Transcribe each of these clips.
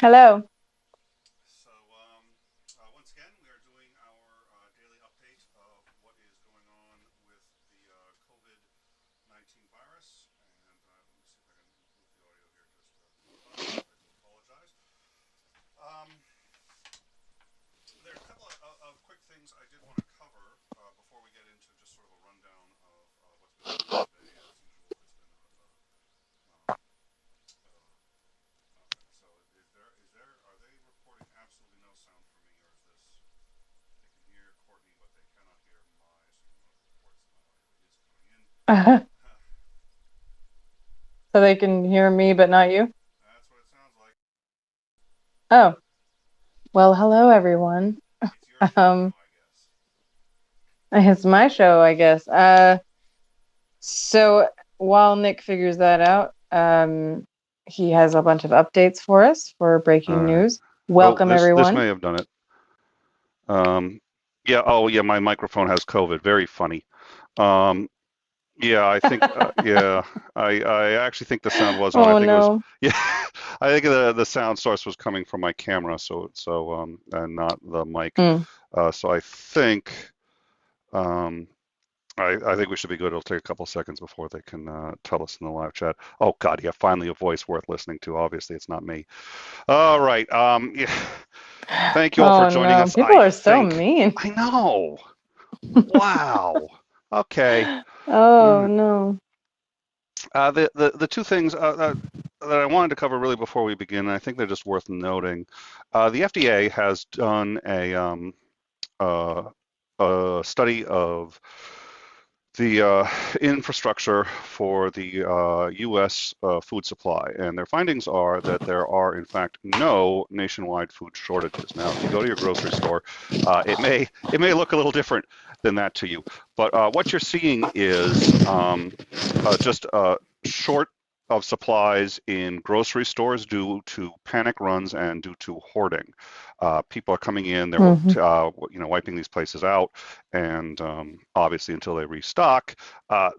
Hello. So, once again, we are doing our daily update of what is going on with the COVID-19 virus. And let me see if I can move the audio here just a touch. I do apologize. Um, there are a couple of quick things I did want to cover before we get into just sort of a rundown of what's been happening today. As usual, it's been okay. So, are they reporting absolutely no sound for me, or is this? They can hear Courtney, but they cannot hear my. So one of the reports that my audio is coming in. So Huh. they can hear me, but not you? That's what it sounds like. Oh, well, hello, everyone. It's your show Um, now, I guess. it's my show, I guess. So while Nick figures that out, he has a bunch of updates for us for All breaking right. news. Oh, Welcome, this everyone. may have done it. Yeah. Oh, yeah. My microphone has COVID. Very funny. Um, yeah. I think. Yeah. I actually think the sound was on. I Oh, think it was. no. Yeah. I think the sound source was coming from my camera. So and not the mic. Hmm. So I think. Um, I think we should be good. It'll take a couple seconds before they can tell us in the live chat. Oh God, yeah, finally a voice worth listening to. Obviously, it's not me. All right. Yeah. Thank you all for Oh, joining no. us. People are so mean. I know. Wow. Okay. Oh, Mm. no. The two things that I wanted to cover really before we begin, and I think they're just worth noting. The FDA has done uh, a study of the infrastructure for the U.S. Food supply, and their findings are that there are, in fact, no nationwide food shortages. Now, if you go to your grocery store, it may look a little different than that to you, but what you're seeing is just short of supplies in grocery stores due to panic runs and due to hoarding. People are coming in, they're Hmm. wiping these places out, and obviously until they restock,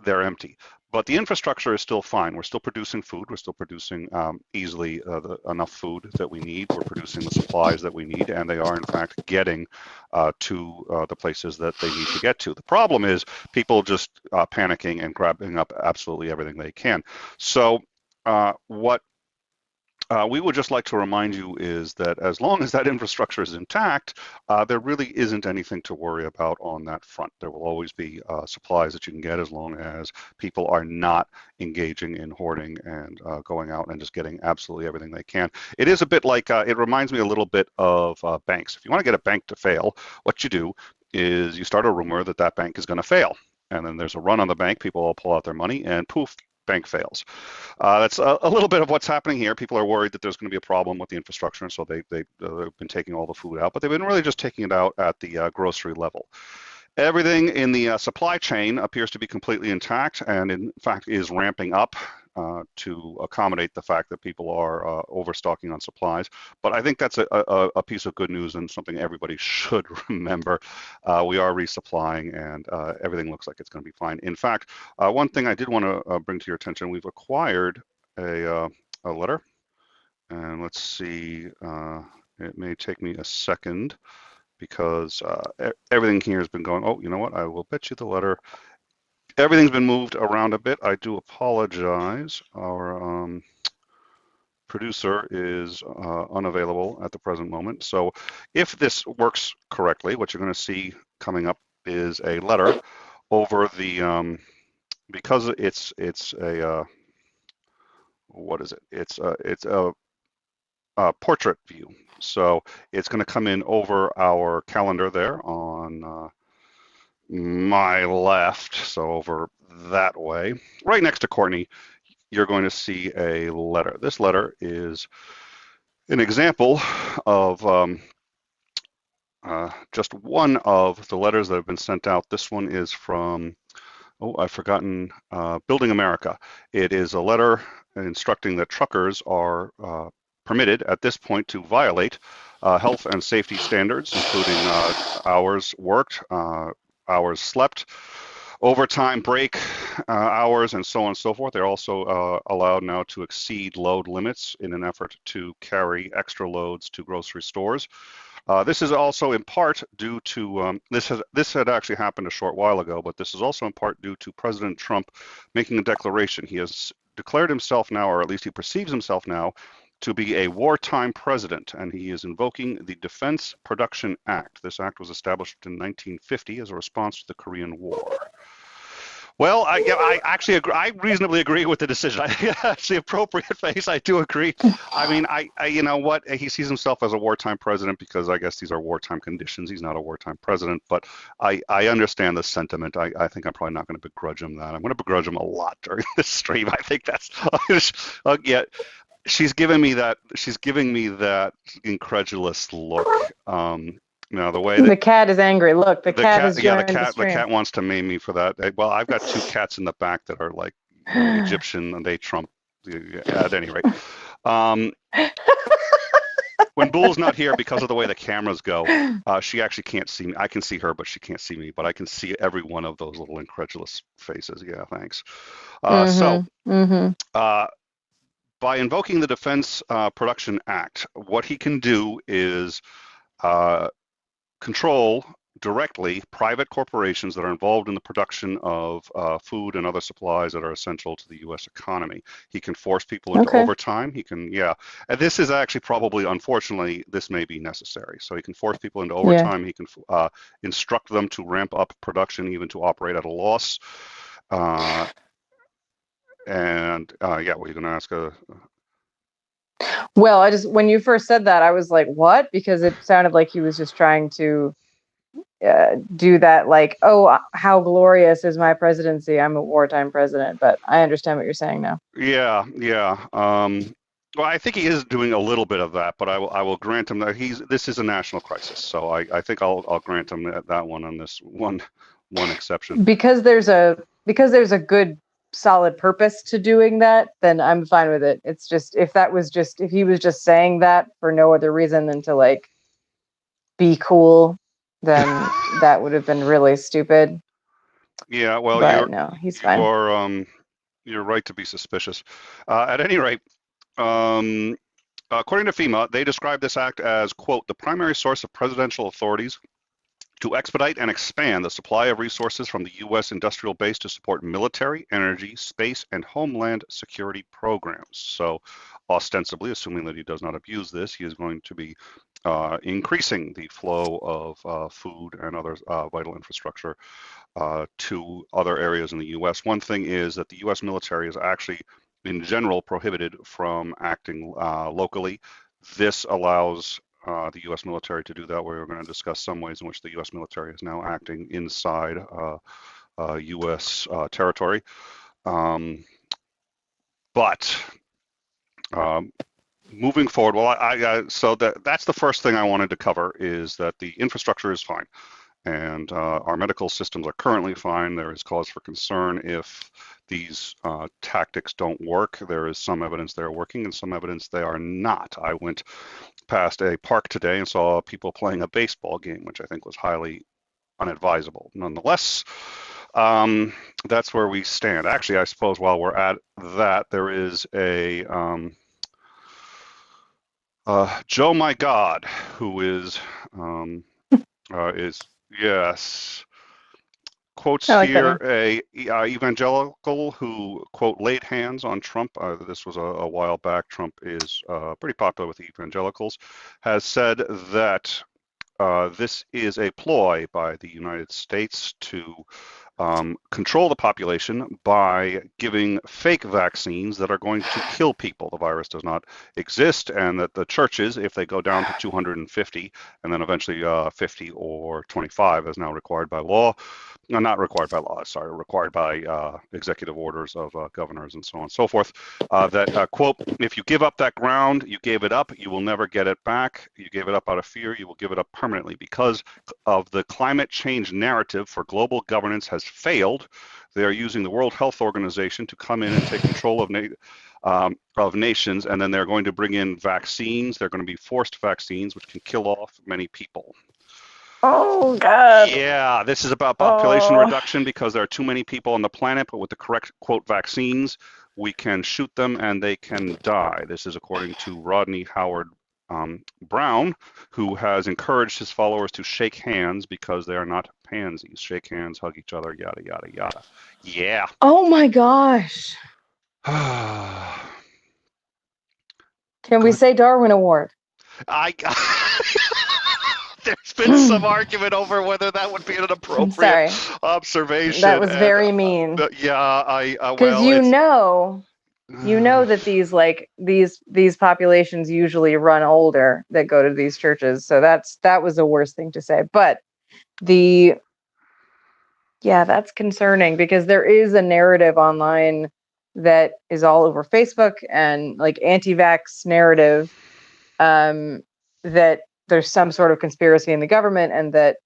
they're empty. But the infrastructure is still fine. We're still producing food. We're still producing easily enough food that we need. We're producing the supplies that we need, and they are in fact getting to the places that they need to get to. The problem is people just panicking and grabbing up absolutely everything they can. So what we would just like to remind you is that as long as that infrastructure is intact, there really isn't anything to worry about on that front. There will always be supplies that you can get as long as people are not engaging in hoarding and going out and just getting absolutely everything they can. It is a bit like, it reminds me a little bit of banks. If you want to get a bank to fail, what you do is you start a rumor that that bank is going to fail. And then there's a run on the bank, people all pull out their money, and poof, bank fails. That's a little bit of what's happening here. People are worried that there's going to be a problem with the infrastructure, and so they've been taking all the food out, but they've been really just taking it out at the grocery level. Everything in the supply chain appears to be completely intact and, in fact, is ramping up to accommodate the fact that people are overstocking on supplies. But I think that's a piece of good news and something everybody should remember. We are resupplying, and everything looks like it's going to be fine. In fact, one thing I did want to bring to your attention, we've acquired a letter, and let's see, it may take me a second because everything here has been going, oh, you know what? I will bet you the letter. Everything's been moved around a bit. I do apologize. Our producer is unavailable at the present moment. So if this works correctly, what you're going to see coming up is a letter over the, because it's a, what is it? It's a portrait view. So it's going to come in over our calendar there on my left, so over that way. Right next to Courtney, you're going to see a letter. This letter is an example of just one of the letters that have been sent out. This one is from, oh, I've forgotten, Building America. It is a letter instructing that truckers are permitted at this point to violate health and safety standards, including hours worked, hours slept, overtime break, hours and so on and so forth. They're also allowed now to exceed load limits in an effort to carry extra loads to grocery stores. This is also in part due to this had actually happened a short while ago, but this is also in part due to President Trump making a declaration. He has declared himself now, or at least he perceives himself now, to be a wartime president, and he is invoking the Defense Production Act. This act was established in 1950 as a response to the Korean War. Well, I actually agree. I reasonably agree with the decision. That's the appropriate face. I do agree. I mean, you know what? He sees himself as a wartime president because I guess these are wartime conditions. He's not a wartime president, but I understand the sentiment. I think I'm probably not going to begrudge him that. I'm going to begrudge him a lot during this stream. I think that's yeah. She's giving me that. She's giving me that incredulous look. Now the way that the cat is angry. Look, the cat has joined the cat wants to maim me for that. Well, I've got two cats in the back that are like Egyptian, and they trump. At any rate, when Bull's not here because of the way the cameras go, she actually can't see me. I can see her, but she can't see me. But I can see every one of those little incredulous faces. Yeah, thanks. By invoking the Defense Production Act, what he can do is control directly private corporations that are involved in the production of food and other supplies that are essential to the U.S. economy. He can force people into overtime. He can, and this is actually probably, unfortunately, this may be necessary. So he can force people into overtime. He can instruct them to ramp up production, even to operate at a loss. What are you going to ask? Well, when you first said that, I was like, what? Because it sounded like he was just trying to do that, like, oh, how glorious is my presidency? I'm a wartime president. But I understand what you're saying now. Yeah. Well, I think he is doing a little bit of that, but I will grant him that this is a national crisis. So I think I'll grant him that one on this one exception. Because there's a good solid purpose to doing that, then I'm fine with it. It's just if he was just saying that for no other reason than to like be cool, then that would have been really stupid. Yeah, well, no, he's fine. You're right to be suspicious. At any rate, according to FEMA, they describe this act as, quote, the primary source of presidential authorities to expedite and expand the supply of resources from the U.S. industrial base to support military, energy, space, and homeland security programs. So ostensibly, assuming that he does not abuse this, he is going to be increasing the flow of food and other vital infrastructure to other areas in the U.S. One thing is that the U.S. military is actually, in general, prohibited from acting locally. This allows the U.S. military to do that. We're going to discuss some ways in which the U.S. military is now acting inside U.S. territory. But moving forward, well, so that's the first thing I wanted to cover, is that the infrastructure is fine. And our medical systems are currently fine. There is cause for concern if these tactics don't work. There is some evidence they're working and some evidence they are not. I went past a park today and saw people playing a baseball game, which I think was highly unadvisable. Nonetheless, that's where we stand. Actually, I suppose while we're at that, there is a Joe My God, who is yes, quotes like here a evangelical who, quote, laid hands on Trump. This was a while back. Trump is pretty popular with evangelicals, has said that this is a ploy by the United States to control the population by giving fake vaccines that are going to kill people. The virus does not exist, and that the churches, if they go down to 250 and then eventually 50 or 25 as now required by law, not required by law, sorry, required by executive orders of governors and so on and so forth, that, quote, if you give up that ground, you gave it up, you will never get it back. You gave it up out of fear, you will give it up permanently. Because of the climate change narrative for global governance has failed, they are using the World Health Organization to come in and take control of nations, and then they're going to bring in vaccines. They're going to be forced vaccines, which can kill off many people. Oh God. Yeah, this is about population Oh. reduction because there are too many people on the planet, but with the correct quote vaccines, we can shoot them and they can die. This is according to Rodney Howard Brown, who has encouraged his followers to shake hands because they are not pansies. Shake hands, hug each other, yada, yada, yada. Yeah. Oh my gosh. Can we Good. say Darwin Award? I There's been some argument over whether that would be an I'm appropriate sorry. That observation, was and very mean. yeah, Because well, it's you know that these populations usually run older that go to these churches. So that was the worst thing to say. But the yeah, that's concerning because there is a narrative online that is all over Facebook and like anti-vax narrative, that there's some sort of conspiracy in the government and that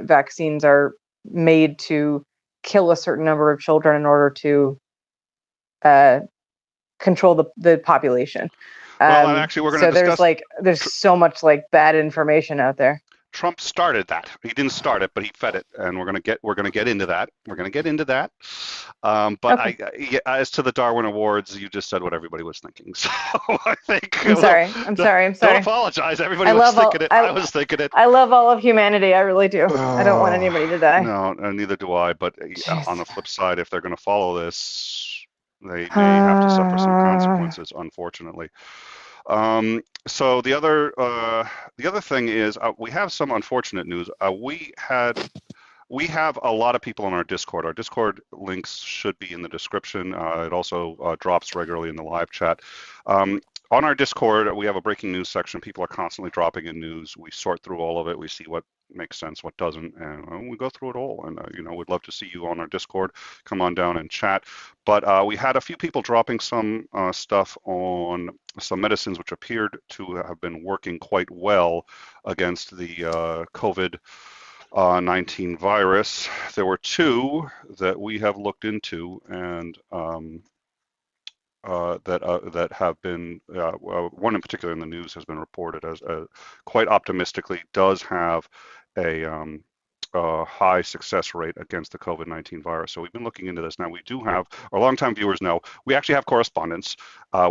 vaccines are made to kill a certain number of children in order to uh, control the population. well, and actually, we're going to So discuss. there's so much like bad information out there. Trump started that. He didn't start it, but he fed it, and we're gonna get into that. We're gonna get into that. But Okay. as to the Darwin Awards, you just said what everybody was thinking. So I think I'm sorry. I'm sorry. I'm don't sorry. apologize. Everybody I was love all thinking it. I was thinking it. I love all of humanity. I really do. I don't want Oh, anybody to die. no, neither do I. But on Jeez. the flip side, if they're going to follow this, they may have to suffer some consequences, unfortunately. So the other thing is we have some unfortunate news. We have a lot of people on our Discord. Our Discord links should be in the description. It also drops regularly in the live chat. On our Discord, we have a breaking news section. People are constantly dropping in news. We sort through all of it. We see what makes sense, what doesn't, and we go through it all. And we'd love to see you on our Discord. Come on down and chat. But we had a few people dropping some stuff on some medicines which appeared to have been working quite well against the COVID-19 virus. There were two that we have looked into and that have been one in particular in the news has been reported as quite optimistically does have a high success rate against the COVID-19 virus. So we've been looking into this now. We do have, our longtime viewers know, we actually have correspondents.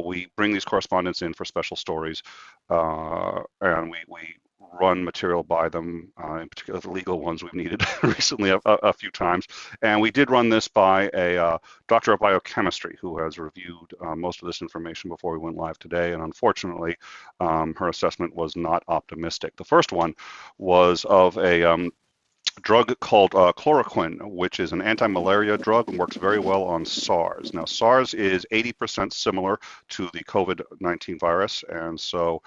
We bring these correspondents in for special stories, and we run material by them, in particular the legal ones we've needed recently a few times. And we did run this by a doctor of biochemistry who has reviewed most of this information before we went live today. And unfortunately, her assessment was not optimistic. The first one was of a drug called chloroquine, which is an anti-malaria drug and works very well on SARS. Now, SARS is 80% similar to the COVID-19 virus, and so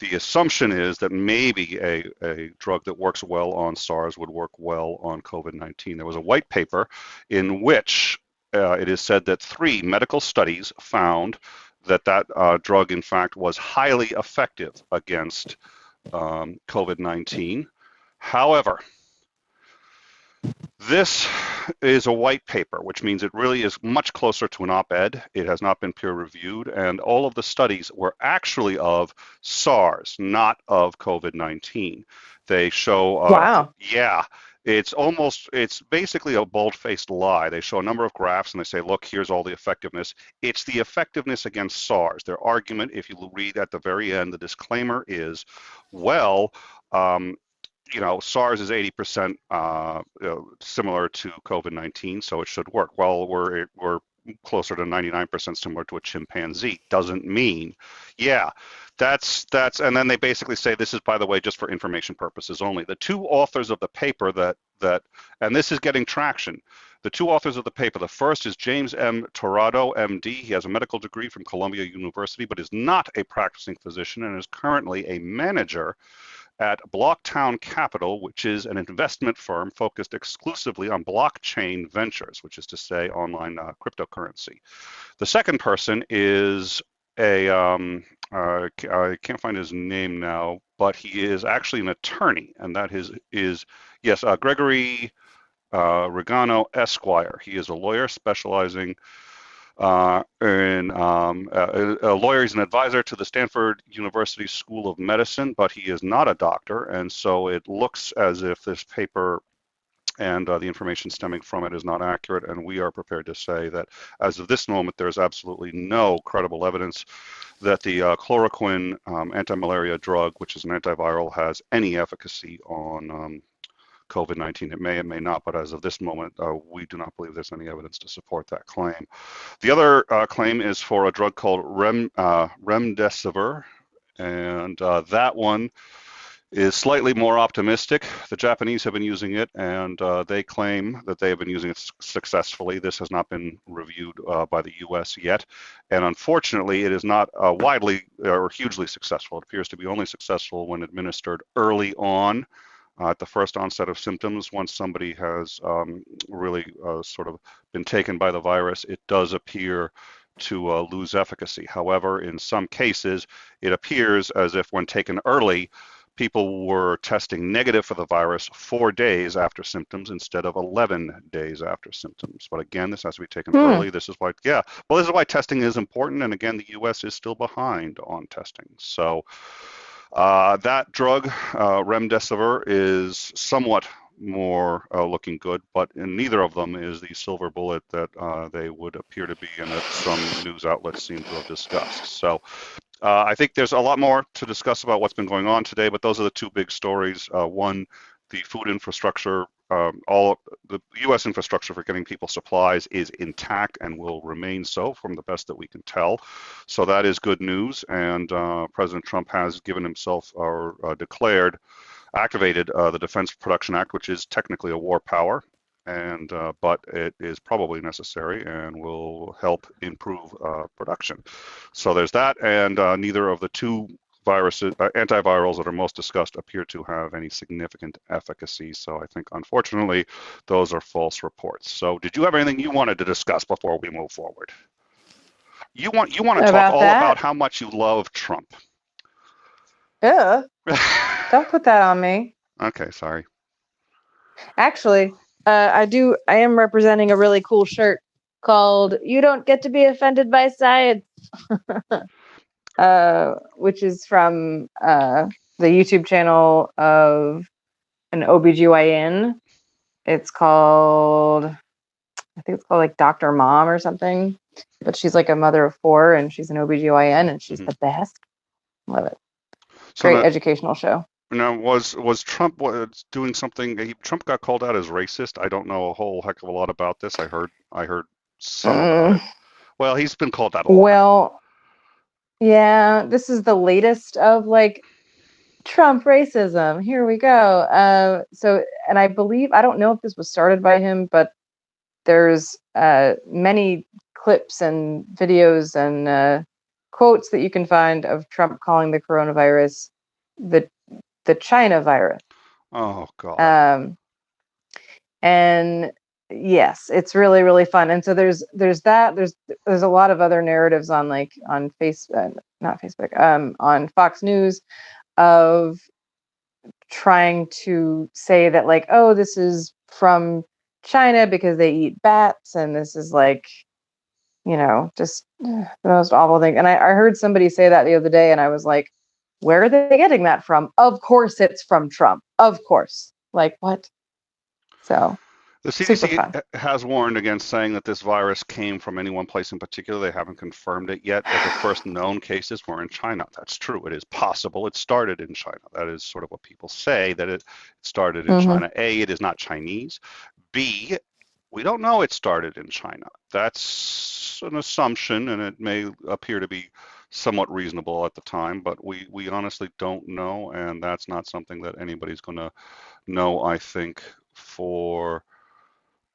the assumption is that maybe a drug that works well on SARS would work well on COVID-19. There was a white paper in which it is said that 3 medical studies found that drug, in fact, was highly effective against COVID-19. However, this is a white paper, which means it really is much closer to an op-ed. It has not been peer reviewed, and all of the studies were actually of SARS, not of COVID-19. They show, Wow. yeah, it's basically a bald-faced lie. They show a number of graphs and they say, look, here's all the effectiveness. It's the effectiveness against SARS. Their argument, if you read at the very end, the disclaimer is, well, SARS is 80% similar to COVID-19, so it should work. Well, we're closer to 99% similar to a chimpanzee. Doesn't mean, yeah, that's, and then they basically say this is, by the way, just for information purposes only. The 2 authors of the paper and this is getting traction. The 2 authors of the paper, the first is James M. Torrado, MD. He has a medical degree from Columbia University, but is not a practicing physician and is currently a manager at Blocktown Capital, which is an investment firm focused exclusively on blockchain ventures, which is to say online cryptocurrency. The second person is I can't find his name now, but he is actually an attorney, and that is yes, Gregory Regano Esquire. He is a lawyer specializing A lawyer. He's an advisor to the Stanford University School of Medicine, but he is not a doctor, and so it looks as if this paper and the information stemming from it is not accurate, and we are prepared to say that as of this moment, there is absolutely no credible evidence that the chloroquine anti-malaria drug, which is an antiviral, has any efficacy on COVID-19. It may not, but as of this moment, we do not believe there's any evidence to support that claim. The other claim is for a drug called remdesivir, and that one is slightly more optimistic. The Japanese have been using it, and they claim that they have been using it successfully. This has not been reviewed by the U.S. yet, and unfortunately, it is not widely or hugely successful. It appears to be only successful when administered early on at the first onset of symptoms. Once somebody has really sort of been taken by the virus, it does appear to lose efficacy. However, in some cases, it appears as if when taken early, people were testing negative for the virus 4 days after symptoms instead of 11 days after symptoms. But again, this has to be taken early. This is why, this is why testing is important. And again, the U.S. is still behind on testing. So that drug, remdesivir, is somewhat more looking good, but in neither of them is the silver bullet that they would appear to be and that some news outlets seem to have discussed. So I think there's a lot more to discuss about what's been going on today, but those are the two big stories. One, the food infrastructure, all the U.S. infrastructure for getting people supplies is intact and will remain so from the best that we can tell. So that is good news. And President Trump has given himself or activated the Defense Production Act, which is technically a war power. And but it is probably necessary and will help improve production. So there's that, and neither of the two antivirals that are most discussed appear to have any significant efficacy. So I think, unfortunately, those are false reports. So did you have anything you wanted to discuss before we move forward? You want to talk all about how much you love Trump. Yeah. Don't put that on me. Okay, sorry. Actually, I am representing a really cool shirt called "You Don't Get to Be Offended by Science," which is from the YouTube channel of an OBGYN. It's called, I think it's called like Dr. Mom or something, but she's like a mother of 4 and she's an OBGYN and she's the best. Love it. So great educational show. Now, was Trump doing something? Trump got called out as racist. I don't know a whole heck of a lot about this. I heard some about it. Well, he's been called out a lot. Well, yeah, this is the latest of like Trump racism. Here we go. So, and I believe, I don't know if this was started by him, but there's many clips and videos and quotes that you can find of Trump calling the coronavirus the China virus. Oh God. And yes, it's really, really fun. And so there's a lot of other narratives on not Facebook, on Fox News of trying to say that like, oh, this is from China because they eat bats, and this is like, just the most awful thing. And I heard somebody say that the other day, and I was like, where are they getting that from? Of course it's from Trump. Of course. Like, what? So the CDC has warned against saying that this virus came from any one place in particular. They haven't confirmed it yet. The first known cases were in China. That's true. It is possible it started in China. That is sort of what people say, that it started in China. A, it is not Chinese. B, we don't know it started in China. That's an assumption, and it may appear to be somewhat reasonable at the time, but we honestly don't know, and that's not something that anybody's going to know, I think, for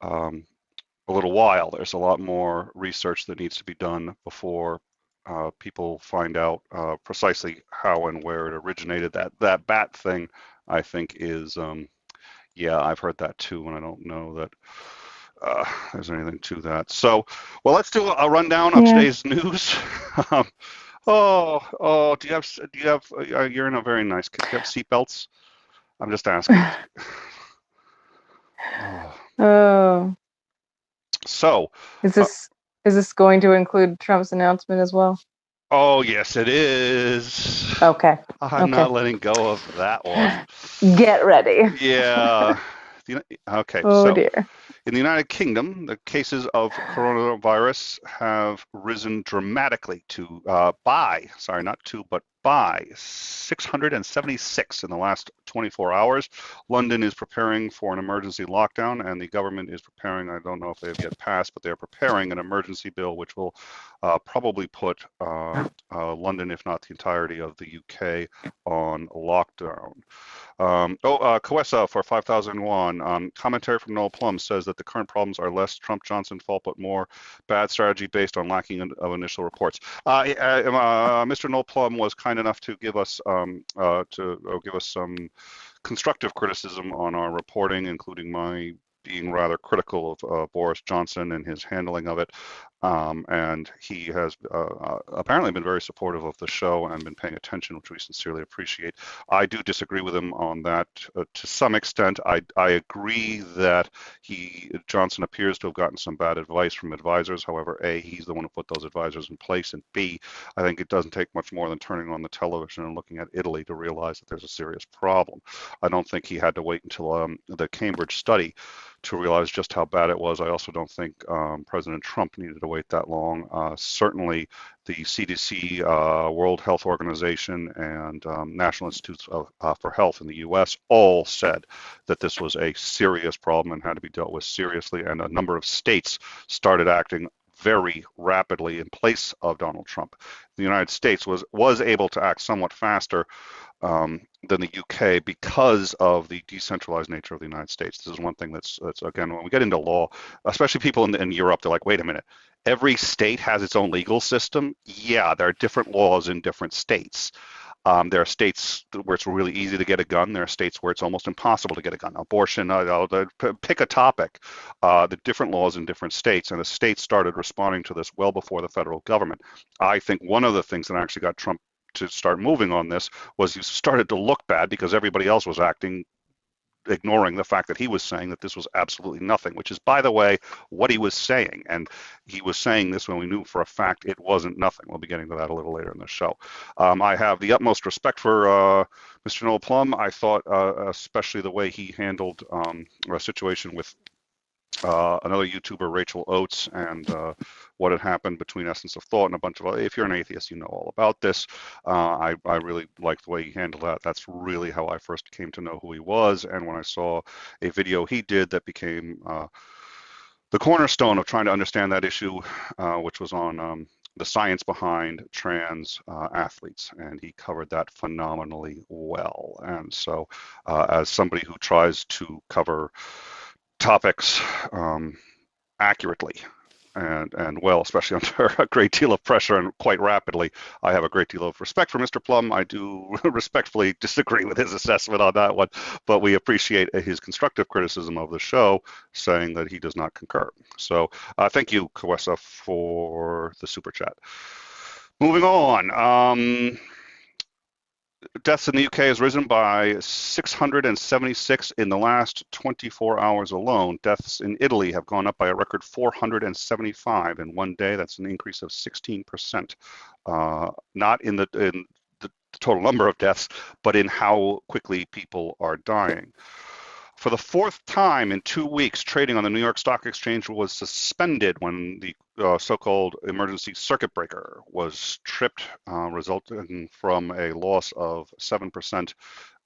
a little while. There's a lot more research that needs to be done before people find out precisely how and where it originated. That bat thing, I think, is I've heard that too, and I don't know that there's anything to that. So, well, let's do a rundown of today's news. Do you have? You're in a very nice. Do you have seatbelts? I'm just asking. Oh. So. Is Is this going to include Trump's announcement as well? Oh, yes, it is. Okay. I'm not letting go of that one. Get ready. Yeah. Okay, Oh so dear. in the United Kingdom, the cases of coronavirus have risen dramatically by 676 in the last 24 hours. London is preparing for an emergency lockdown, and the government is preparing, I don't know if they have yet passed, but they're preparing an emergency bill which will probably put London, if not the entirety of the UK, on lockdown. Coessa for 5,001. Commentary from Noel Plum says that the current problems are less Trump-Johnson fault, but more bad strategy based on lacking of initial reports. Mr. Noel Plum was kind enough to give us some constructive criticism on our reporting, including my being rather critical of Boris Johnson and his handling of it. And he has apparently been very supportive of the show and been paying attention, which we sincerely appreciate. I do disagree with him on that to some extent. I agree that Johnson appears to have gotten some bad advice from advisors. However, A, he's the one who put those advisors in place, and B, I think it doesn't take much more than turning on the television and looking at Italy to realize that there's a serious problem. I don't think he had to wait until the Cambridge study to realize just how bad it was. I also don't think President Trump needed to wait that long. Certainly, the CDC, World Health Organization, and National Institutes for Health in the U.S. all said that this was a serious problem and had to be dealt with seriously. And a number of states started acting very rapidly in place of Donald Trump. The United States was able to act somewhat faster than the UK because of the decentralized nature of the United States. This is one thing that's again, when we get into law, especially people in Europe, they're like, wait a minute, every state has its own legal system. Yeah, there are different laws in different states. There are states where it's really easy to get a gun. There are states where it's almost impossible to get a gun. Abortion, pick a topic. The different laws in different states, and the states started responding to this well before the federal government. I think one of the things that actually got Trump to start moving on this was he started to look bad because everybody else was acting, ignoring the fact that he was saying that this was absolutely nothing, which is, by the way, what he was saying. And he was saying this when we knew for a fact it wasn't nothing. We'll be getting to that a little later in the show. I have the utmost respect for Mr. Noel Plum. I thought especially the way he handled a situation with another YouTuber, Rachel Oates, and what had happened between Essence of Thought and a bunch of other. If you're an atheist, you know all about this. I really liked the way he handled that. That's really how I first came to know who he was. And when I saw a video he did that became the cornerstone of trying to understand that issue, which was on the science behind trans athletes, and he covered that phenomenally well. And so as somebody who tries to cover topics accurately and well, especially under a great deal of pressure and quite rapidly, I have a great deal of respect for Mr. Plum. I do respectfully disagree with his assessment on that one, but we appreciate his constructive criticism of the show, saying that he does not concur. So thank you, Coessa, for the super chat. Moving on. Deaths in the UK has risen by 676 in the last 24 hours alone. Deaths in Italy have gone up by a record 475 in one day. That's an increase of 16%. Not in the total number of deaths, but in how quickly people are dying. For the fourth time in 2 weeks, trading on the New York Stock Exchange was suspended when the so-called emergency circuit breaker was tripped, resulting from a loss of 7%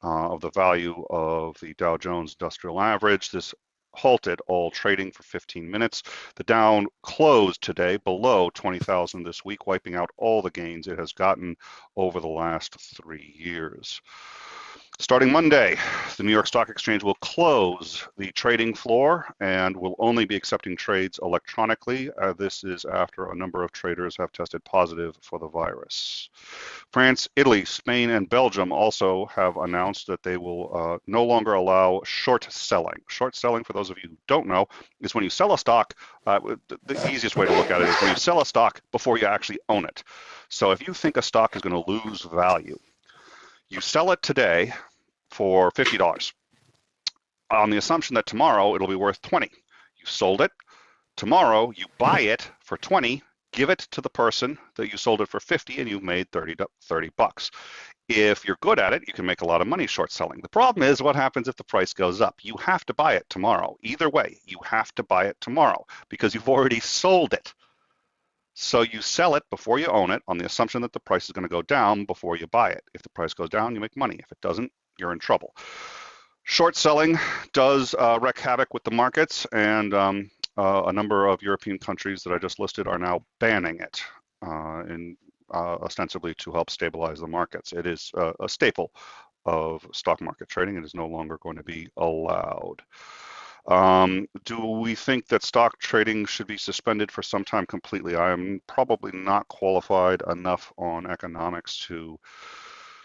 of the value of the Dow Jones Industrial Average. This halted all trading for 15 minutes. The Dow closed today below 20,000 this week, wiping out all the gains it has gotten over the last 3 years. Starting Monday, the New York Stock Exchange will close the trading floor and will only be accepting trades electronically. This is after a number of traders have tested positive for the virus. France, Italy, Spain, and Belgium also have announced that they will no longer allow short selling. Short selling, for those of you who don't know, is when you sell a stock. The easiest way to look at it is when you sell a stock before you actually own it. So if you think a stock is going to lose value, you sell it today for $50 on the assumption that tomorrow it'll be worth $20. You sold it Tomorrow, you buy it for 20, give it to the person that you sold it for 50, and you've made 30 bucks. If you're good at it, you can make a lot of money short selling. The problem is what happens if the price goes up? You have to buy it tomorrow. Either way, you have to buy it tomorrow because you've already sold it. So you sell it before you own it on the assumption that the price is going to go down before you buy it. If the price goes down, you make money. If it doesn't, you're in trouble. Short selling does wreak havoc with the markets, and a number of European countries that I just listed are now banning it ostensibly to help stabilize the markets. It is a staple of stock market trading. It is no longer going to be allowed. Do we think that stock trading should be suspended for some time completely? I am probably not qualified enough on economics to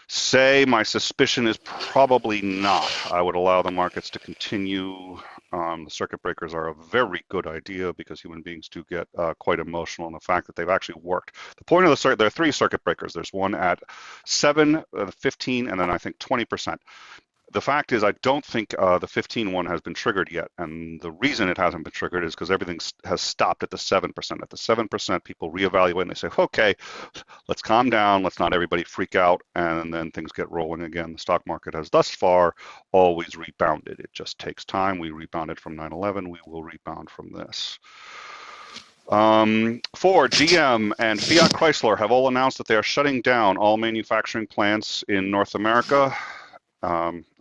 say. My suspicion is probably not. I would allow the markets to continue. The circuit breakers are a very good idea because human beings do get quite emotional in the fact that they've actually worked. The point of the circuit, there are 3 circuit breakers. There's one at 7, 15, and then I think 20%. The fact is, I don't think the 15 one has been triggered yet. And the reason it hasn't been triggered is because everything has stopped at the 7%. At the 7%, people reevaluate and they say, okay, let's calm down. Let's not everybody freak out. And then things get rolling again. The stock market has thus far always rebounded. It just takes time. We rebounded from 9/11. We will rebound from this. Ford, GM, and Fiat Chrysler have all announced that they are shutting down all manufacturing plants in North America.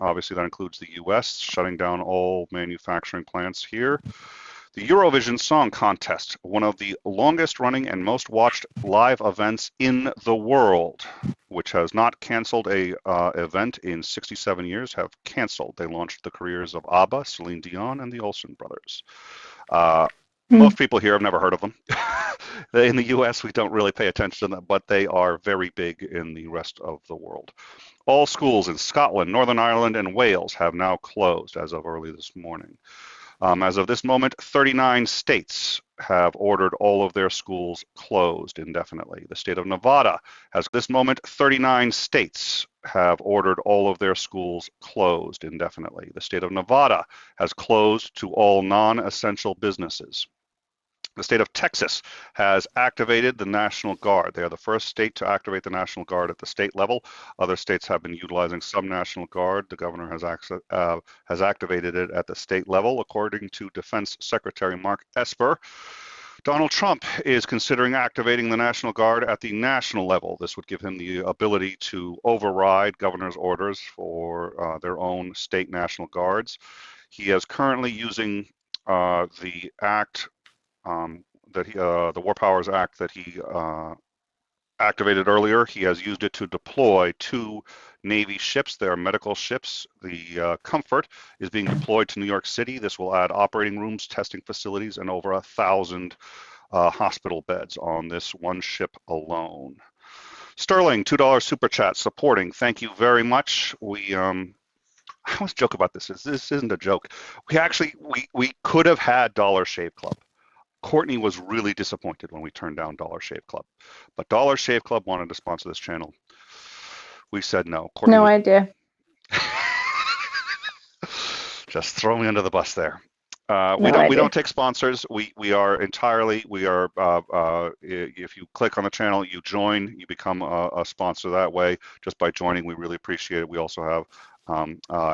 Obviously, that includes the US, shutting down all manufacturing plants here. The Eurovision Song Contest, one of the longest running and most watched live events in the world, which has not canceled a event in 67 years, have canceled. They launched the careers of ABBA, Celine Dion, and the Olsen brothers. Most people here have never heard of them. In the US, we don't really pay attention to them, but they are very big in the rest of the world. All schools in Scotland, Northern Ireland, and Wales have now closed as of early this morning. As of this moment, 39 states have ordered all of their schools closed indefinitely. The state of Nevada has, this moment, 39 states have ordered all of their schools closed indefinitely. The state of Nevada has closed to all non-essential businesses. The state of Texas has activated the National Guard. They are the first state to activate the National Guard at the state level. Other states have been utilizing some National Guard. The governor has activated it at the state level. According to Defense Secretary Mark Esper, Donald Trump is considering activating the National Guard at the national level. This would give him the ability to override governor's orders for their own state National Guards. He is currently using the act the War Powers Act that he activated earlier. He has used it to deploy 2 Navy ships. They are medical ships. The Comfort is being deployed to New York City. This will add operating rooms, testing facilities, and over 1,000 hospital beds on this one ship alone. Sterling, $2 super chat supporting. Thank you very much. I always joke about this. This isn't a joke. We could have had Dollar Shave Club. Courtney was really disappointed when we turned down Dollar Shave Club, but Dollar Shave Club wanted to sponsor this channel. We said no. Courtney no idea. Just throw me under the bus there. No we idea. don't take sponsors. We are if you click on the channel, you join, you become a sponsor that way. Just by joining, we really appreciate it. We also have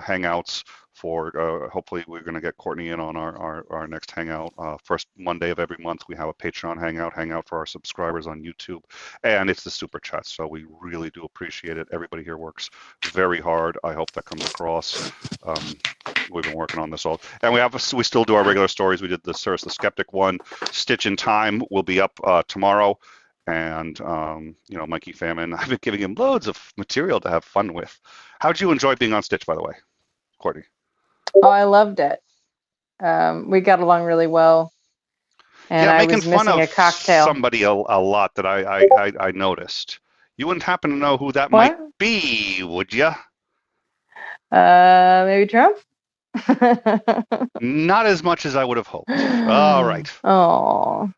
hangouts for hopefully we're going to get Courtney in on our next hangout. First Monday of every month we have a Patreon hangout for our subscribers on YouTube, and it's the super chat, so we really do appreciate it. Everybody here works very hard. I hope that comes across. We've been working on this all, and we still do our regular stories. We did the Cyrus the Skeptic one. Stitch in Time will be up tomorrow. And Mikey Famine, I've been giving him loads of material to have fun with. How'd you enjoy being on Stitch, by the way, Courtney? Oh, I loved it. We got along really well. And yeah, I making was fun missing of a cocktail. somebody a lot that I noticed. You wouldn't happen to know who that might be, would you? Maybe Trump? Not as much as I would have hoped. All right. Oh.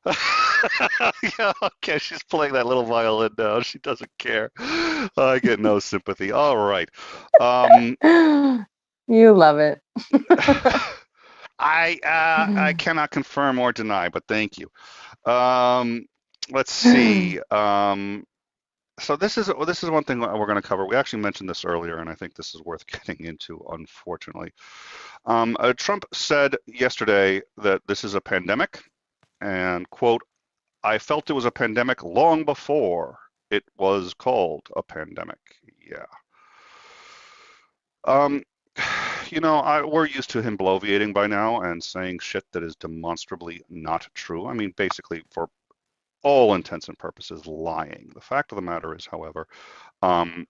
Yeah, okay, she's playing that little violin now. She doesn't care. I get no sympathy. All right. You love it. I cannot confirm or deny, but thank you. Let's see. So this is one thing we're going to cover. We actually mentioned this earlier, and I think this is worth getting into, unfortunately. Trump said yesterday that this is a pandemic, and quote, "I felt it was a pandemic long before it was called a pandemic." Yeah. Um, we're used to him bloviating by now and saying shit that is demonstrably not true. I mean, basically, for all intents and purposes, lying. The fact of the matter is, however, um,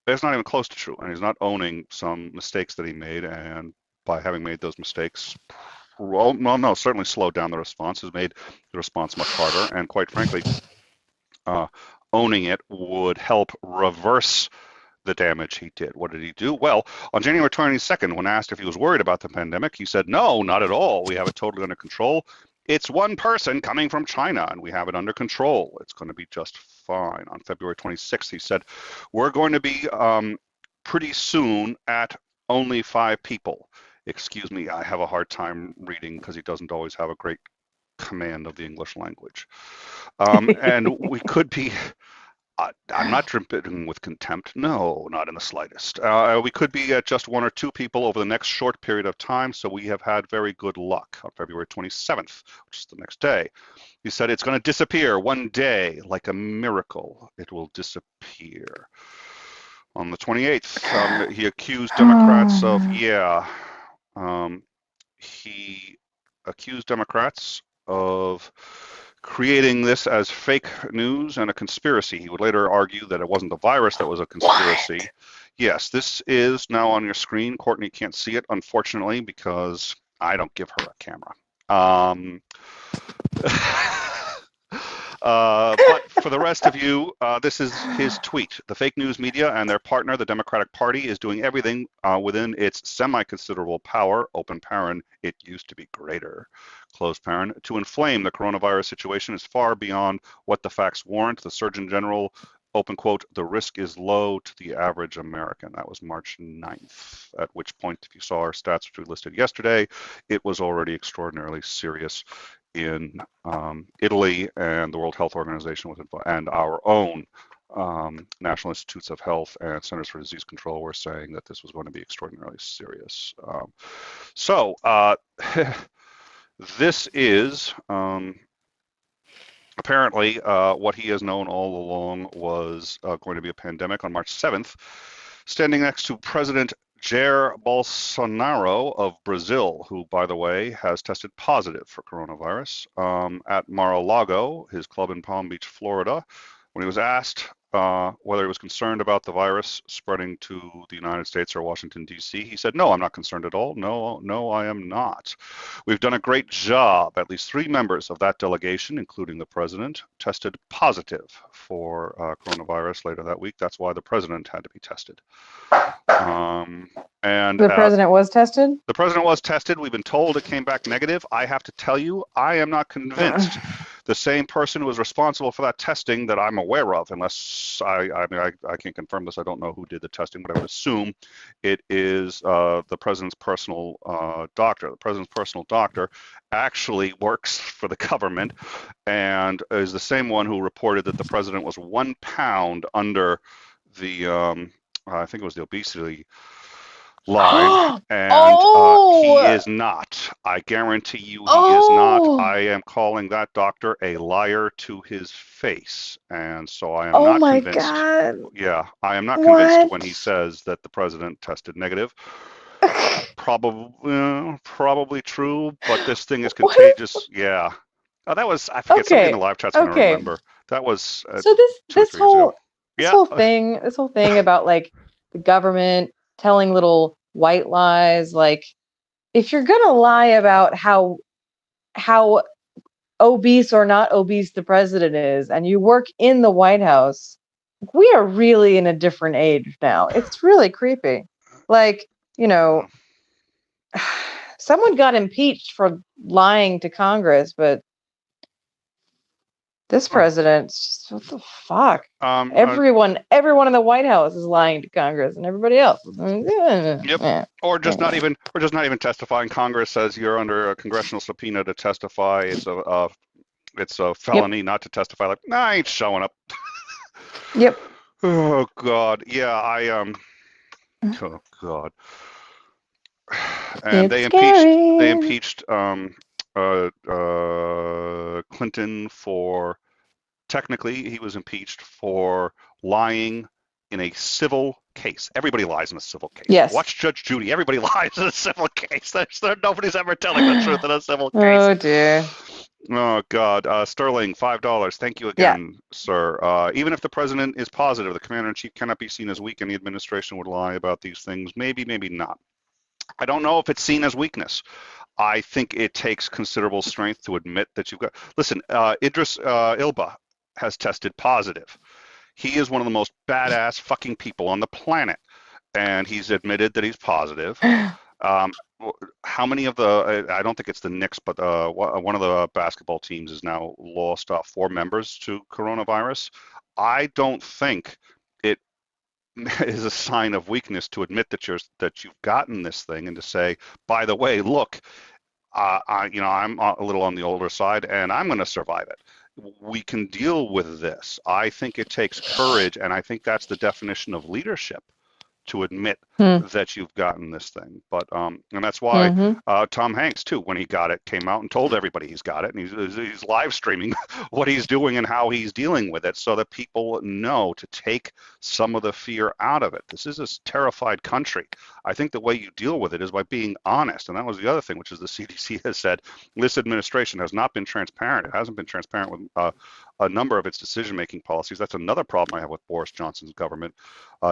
it's not even close to true, and he's not owning some mistakes that he made, and by having made those mistakes, well, no, certainly slowed down the response, has made the response much harder, and quite frankly, uh, owning it would help reverse the damage he did. What did he do? Well, on January 22nd, when asked if he was worried about the pandemic, he said, "No, not at all. We have it totally under control. It's one person coming from China, and we have it under control. It's going to be just fine." On February 26th, he said, "We're going to be pretty soon at only 5 people." Excuse me, I have a hard time reading because he doesn't always have a great command of the English language. And we could be I'm not dripping with contempt. No, not in the slightest. We could be at just 1 or 2 people over the next short period of time, so we have had very good luck. On February 27th, which is the next day, he said it's going to disappear one day like a miracle. It will disappear. On the 28th, he accused Democrats of, he accused Democrats of creating this as fake news and a conspiracy. He would later argue that it wasn't the virus that was a conspiracy. What? Yes, this is now on your screen. Courtney can't see it, unfortunately, because I don't give her a camera. But for the rest of you, this is his tweet. "The fake news media and their partner, the Democratic Party, is doing everything within its semi-considerable power, open paren, it used to be greater, close paren, to inflame the coronavirus situation is far beyond what the facts warrant. The Surgeon General, open quote, the risk is low to the average American." That was March 9th, at which point, if you saw our stats, which we listed yesterday, it was already extraordinarily serious in Italy, and the World Health Organization and our own National Institutes of Health and Centers for Disease Control were saying that this was going to be extraordinarily serious. This is apparently what he has known all along was going to be a pandemic. On March 7th, standing next to President Jair Bolsonaro of Brazil, who, by the way, has tested positive for coronavirus, at Mar-a-Lago, his club in Palm Beach, Florida, when he was asked whether he was concerned about the virus spreading to the United States or Washington, D.C., he said, "No, I'm not concerned at all. No, I am not. We've done a great job. At least 3 members of that delegation, including the president, tested positive for coronavirus later that week. That's why the president had to be tested." And The president was tested? the president was tested. We've been told it came back negative. I have to tell you, I am not convinced the same person who was responsible for that testing that I'm aware of, unless I can't confirm this. I don't know who did the testing, but I would assume it is the president's personal doctor. The president's personal doctor actually works for the government and is the same one who reported that the president was 1 pound under the I think it was the obesity line, and he is not. I guarantee you he is not. I am calling that doctor a liar to his face, and so I am not my convinced. God. Yeah, I am not convinced when he says that the president tested negative. Probably true, but this thing is contagious. Yeah. That was, I forget, somebody in the live chat's going to remember. That was so this whole ago. This whole thing about like the government telling little white lies, like if you're gonna lie about how obese or not obese the president is, and you work in the White House, we are really in a different age now. It's really creepy. Like, someone got impeached for lying to Congress, but This president's just, what the fuck? Um, everyone in the White House is lying to Congress, and everybody else. Yep. Or just not even testifying. Congress says you're under a congressional subpoena to testify. It's a felony not to testify. Like, nah, I ain't showing up. Yep. Oh God. Yeah, oh God. And It's they scary. impeached Clinton for, technically he was impeached for lying in a civil case. Everybody lies in a civil case. Yes. Watch Judge Judy. Everybody lies in a civil case. Nobody's ever telling the truth in a civil case. Oh dear. Oh God. Sterling, $5. Thank you again, sir. Even if the president is positive, the commander in chief cannot be seen as weak, and the administration would lie about these things. Maybe, maybe not. I don't know if it's seen as weakness. I think it takes considerable strength to admit that you've got. Listen, Idris Ilba has tested positive. He is one of the most badass fucking people on the planet, and he's admitted that he's positive. How many of the? I don't think it's the Knicks, but one of the basketball teams has now lost 4 members to coronavirus. I don't think it is a sign of weakness to admit that you've gotten this thing, and to say, by the way, look, I'm a little on the older side, and I'm going to survive it. We can deal with this. I think it takes courage, and I think that's the definition of leadership, to admit that you've gotten this thing. But and that's why Tom Hanks too, when he got it, came out and told everybody he's got it, and he's live streaming what he's doing and how he's dealing with it, so that people know to take some of the fear out of it. This is a terrified country. I think the way you deal with it is by being honest, and that was the other thing, which is the CDC has said this administration has not been transparent. It hasn't been transparent with a number of its decision-making policies. That's another problem I have with Boris Johnson's government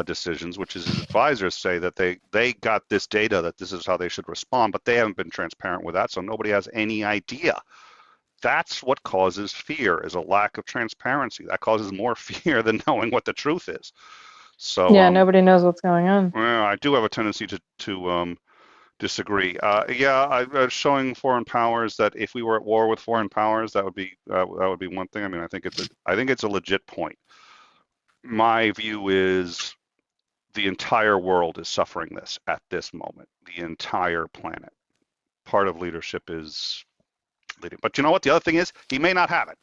decisions, which is his advisors say that they got this data, that this is how they should respond, but they haven't been transparent with that, so nobody has any idea. That's what causes fear, is a lack of transparency. That causes more fear than knowing what the truth is. So yeah, nobody knows what's going on. I do have a tendency to disagree. Showing foreign powers that if we were at war with foreign powers, that would be one thing. I mean, I think it's a legit point. My view is the entire world is suffering this at this moment. The entire planet. Part of leadership is leading. But you know what? The other thing is, he may not have it.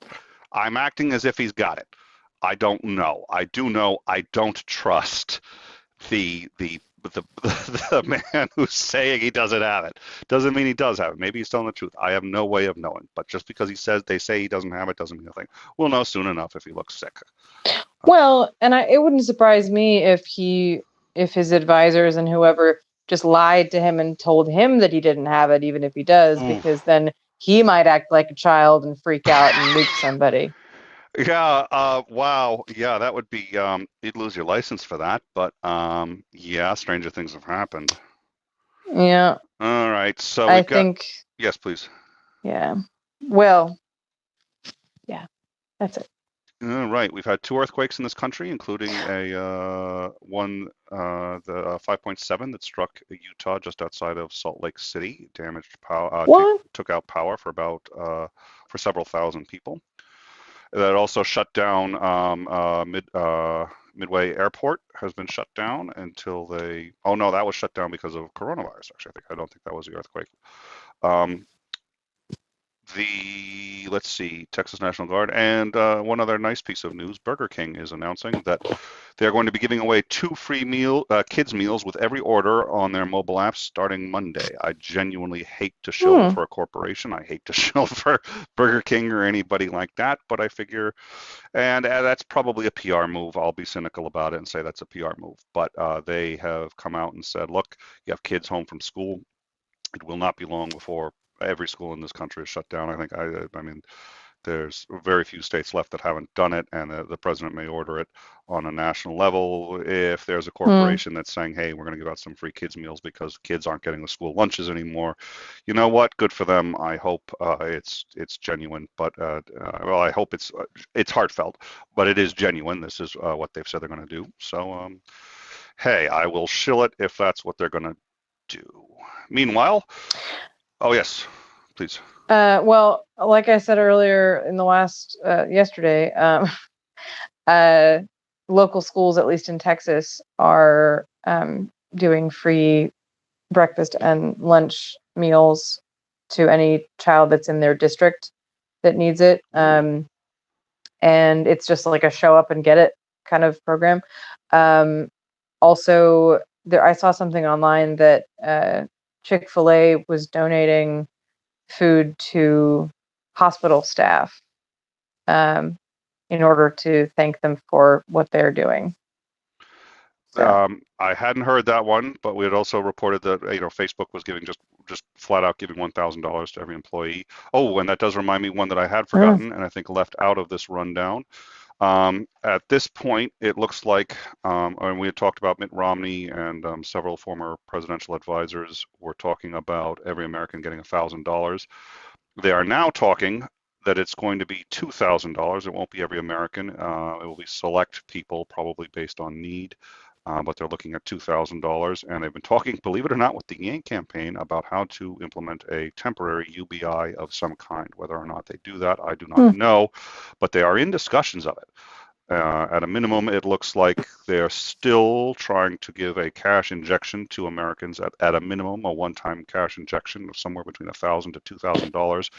I'm acting as if he's got it. I don't know. I do know I don't trust the man who's saying he doesn't have it. Doesn't mean he does have it. Maybe he's telling the truth. I have no way of knowing. But just because they say he doesn't have it doesn't mean a thing. We'll know soon enough if he looks sick. Well, and it wouldn't surprise me if his advisors and whoever just lied to him and told him that he didn't have it, even if he does, because then he might act like a child and freak out and nuke somebody. Yeah, wow. Yeah, that would be, you'd lose your license for that, but yeah, stranger things have happened. Yeah. All right, so I think. Yes, please. Yeah. Well, yeah, that's it. All right, we've had 2 earthquakes in this country, including the 5.7 that struck Utah just outside of Salt Lake City, damaged power, took out power for several thousand people. That also shut down Midway Airport has been shut down until they. Oh no, that was shut down because of coronavirus. Actually, I don't think that was the earthquake. Let's see, Texas National Guard, and one other nice piece of news: Burger King is announcing that they're going to be giving away 2 free kids meals with every order on their mobile apps starting Monday. I genuinely hate to shill for a corporation. I hate to shill for Burger King or anybody like that, but I figure, and that's probably a PR move. I'll be cynical about it and say that's a PR move, but they have come out and said, look, you have kids home from school. It will not be long before every school in this country is shut down. I mean, there's very few states left that haven't done it, and the president may order it on a national level if there's a corporation that's saying, hey, we're going to give out some free kids meals because kids aren't getting the school lunches anymore. You know what? Good for them. I hope it's genuine, but I hope it's heartfelt, but it is genuine. This is what they've said they're going to do. So, hey, I will shill it if that's what they're going to do. Meanwhile, oh yes. please. Well, like I said earlier in the last yesterday, local schools, at least in Texas, are doing free breakfast and lunch meals to any child that's in their district that needs it. And it's just like a show up and get it kind of program. Also, I saw something online that Chick-fil-A was donating food to hospital staff in order to thank them for what they're doing. So. I hadn't heard that one, but we had also reported that Facebook was giving just flat out giving $1,000 to every employee. Oh, and that does remind me one that I had forgotten and I think left out of this rundown. At this point, it looks like, and we had talked about Mitt Romney and several former presidential advisors were talking about every American getting $1,000. They are now talking that it's going to be $2,000. It won't be every American. It will be select people, probably based on need. But they're looking at $2,000, and they've been talking, believe it or not, with the Yank campaign about how to implement a temporary UBI of some kind. Whether or not they do that, I do not know, but they are in discussions of it. At a minimum, it looks like they're still trying to give a cash injection to Americans at a minimum, a one-time cash injection of somewhere between $1,000 to $2,000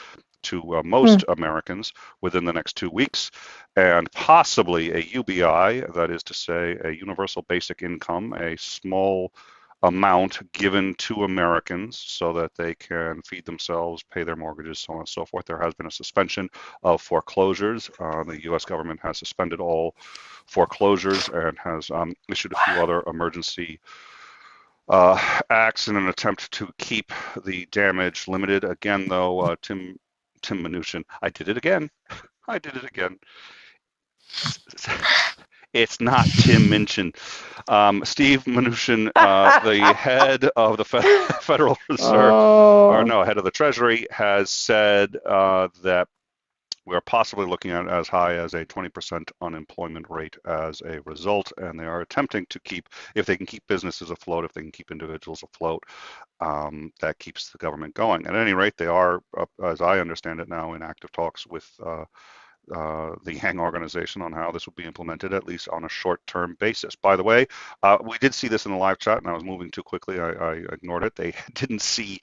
to most Americans within the next 2 weeks, and possibly a UBI, that is to say, a universal basic income, a small amount given to Americans so that they can feed themselves, pay their mortgages, so on and so forth. There has been a suspension of foreclosures. The U.S. government has suspended all foreclosures and has issued a few other emergency acts in an attempt to keep the damage limited. Again, though, Tim Mnuchin, I did it again. It's not Tim Minchin. Steve Mnuchin, the head of the Federal Reserve, or no, head of the Treasury, has said that we're possibly looking at as high as a 20% unemployment rate as a result, and they are attempting to keep, if they can keep businesses afloat, if they can keep individuals afloat, that keeps the government going. At any rate, they are, as I understand it now, in active talks with the Yang organization on how this will be implemented, at least on a short-term basis. By the way, we did see this in the live chat, and I was moving too quickly. I ignored it. They didn't see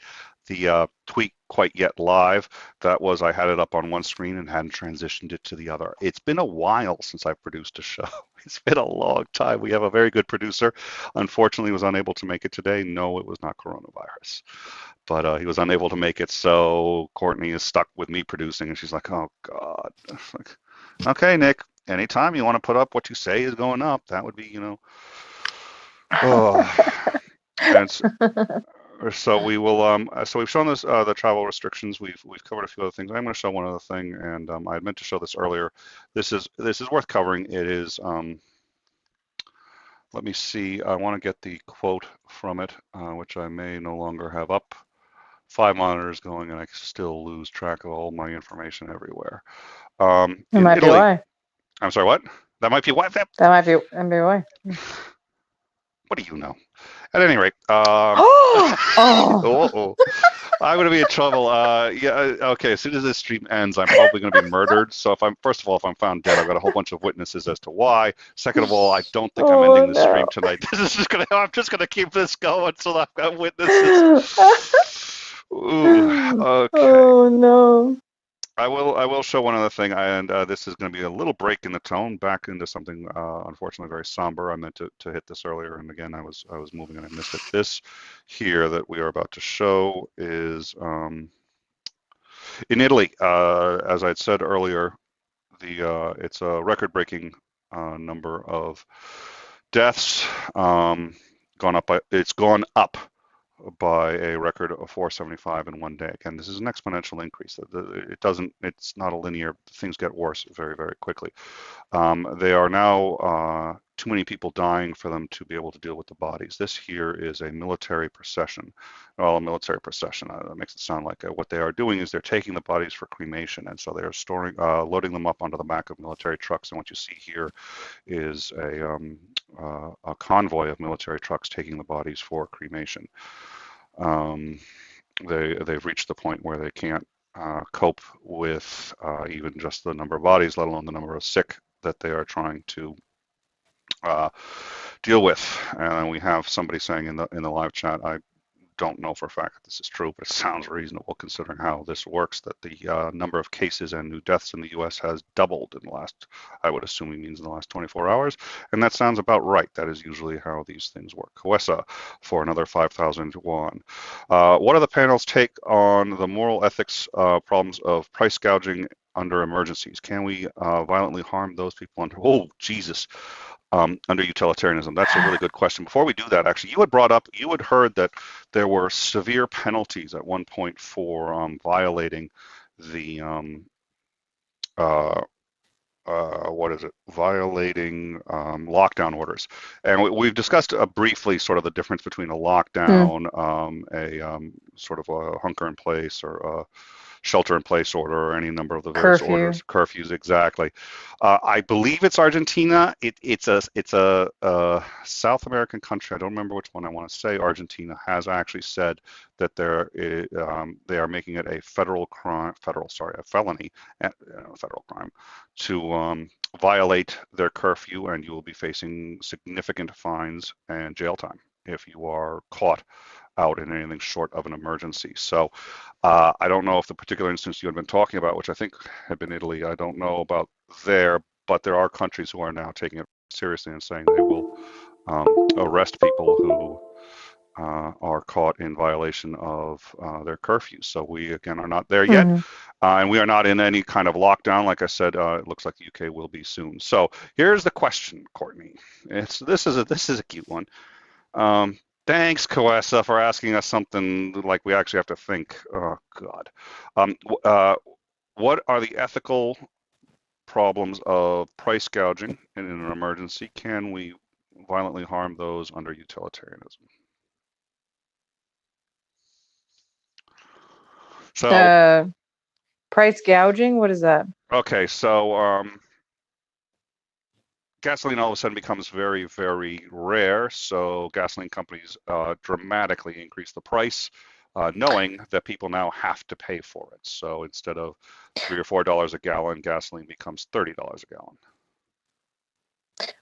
the tweet quite yet live. That was, I had it up on one screen and hadn't transitioned it to the other. It's been a while since I've produced a show. It's been a long time. We have a very good producer. Unfortunately, was unable to make it today. No, it was not coronavirus, but he was unable to make it. So Courtney is stuck with me producing, and she's like, "Oh God." Like, okay, Nick. Anytime you want to put up what you say is going up, that would be, Oh, and so we will. So we've shown this the travel restrictions. We've covered a few other things. I'm going to show one other thing, and I meant to show this earlier. This is worth covering. It is. Let me see. I want to get the quote from it, which I may no longer have up. 5 monitors going, and I still lose track of all my information everywhere. That In might Italy, be why. I'm sorry, what? That might be why. That might be why. What do you know? At any rate, Oh. I'm going to be in trouble. Yeah, okay, as soon as this stream ends, I'm probably going to be murdered. So if I'm, first of all, if I'm found dead, I've got a whole bunch of witnesses as to why. Second of all, I don't think I'm ending the stream tonight. I'm just going to keep this going until I've got witnesses. Ooh, okay. Oh no. I will show one other thing, and this is going to be a little break in the tone back into something unfortunately very somber. I meant to hit this earlier, and again I was moving and I missed it. This here that we are about to show is in Italy. As I had said earlier, it's a record-breaking number of deaths. It's gone up by a record of 475 in one day. Again, this is an exponential increase. It's not a linear, things get worse very, very quickly. They are now too many people dying for them to be able to deal with the bodies. This here is a military procession. Well, a military procession, that makes it sound like what they are doing is they're taking the bodies for cremation, and so they're loading them up onto the back of military trucks. And what you see here is a convoy of military trucks taking the bodies for cremation. they've reached the point where they can't cope with even just the number of bodies, let alone the number of sick that they are trying to uh, deal with. And we have somebody saying in the live chat, I don't know for a fact that this is true, but it sounds reasonable considering how this works, that the number of cases and new deaths in the US has doubled in the last, I would assume he means in the last 24 hours. And that sounds about right. That is usually how these things work. Coessa for another 5,000 won. What are the panel's take on the moral ethics problems of price gouging under emergencies? Can we violently harm those people under, oh, Jesus, under utilitarianism? That's a really good question. Before we do that, actually, you had heard that there were severe penalties at one point for violating the uh, what is it? Violating lockdown orders. And we've discussed briefly sort of the difference between a lockdown, sort of a hunker in place or a shelter in place order, or any number of the various Curfew. orders, curfews, exactly. I believe it's Argentina. It's a South American country. I don't remember which one. I want to say Argentina has actually said that they are making it a a felony, federal crime to violate their curfew, and you will be facing significant fines and jail time if you are caught out in anything short of an emergency. So I don't know if the particular instance you had been talking about, which I think had been Italy, I don't know about there, but there are countries who are now taking it seriously and saying they will arrest people who are caught in violation of their curfews. So we, again, are not there yet. And we are not in any kind of lockdown. Like I said, it looks like the UK will be soon. So here's the question, Courtney. This is a cute one. Thanks, Coessa, for asking us something like we actually have to think. Oh, God. What are the ethical problems of price gouging in an emergency? Can we violently harm those under utilitarianism? So, Price gouging? What is that? okay, so gasoline all of a sudden becomes very, very rare. So gasoline companies dramatically increase the price, knowing that people now have to pay for it. So instead of $3 or $4 a gallon, gasoline becomes $30 a gallon.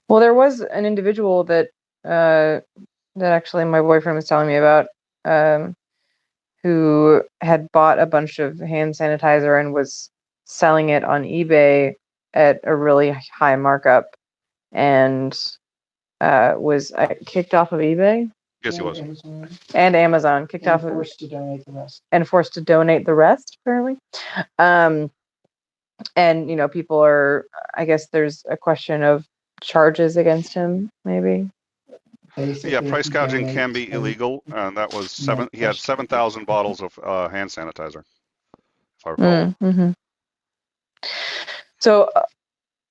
Well, there was an individual that actually my boyfriend was telling me about, who had bought a bunch of hand sanitizer and was selling it on eBay at a really high markup, and was kicked off of eBay. Yes, he was. And Amazon kicked off of, forced to donate the rest. And forced to donate the rest, apparently. And people are, I guess there's a question of charges against him, maybe. Basically, Yeah, price if you gouging donate can be illegal, and that was he had 7,000 bottles of hand sanitizer, if I recall. So,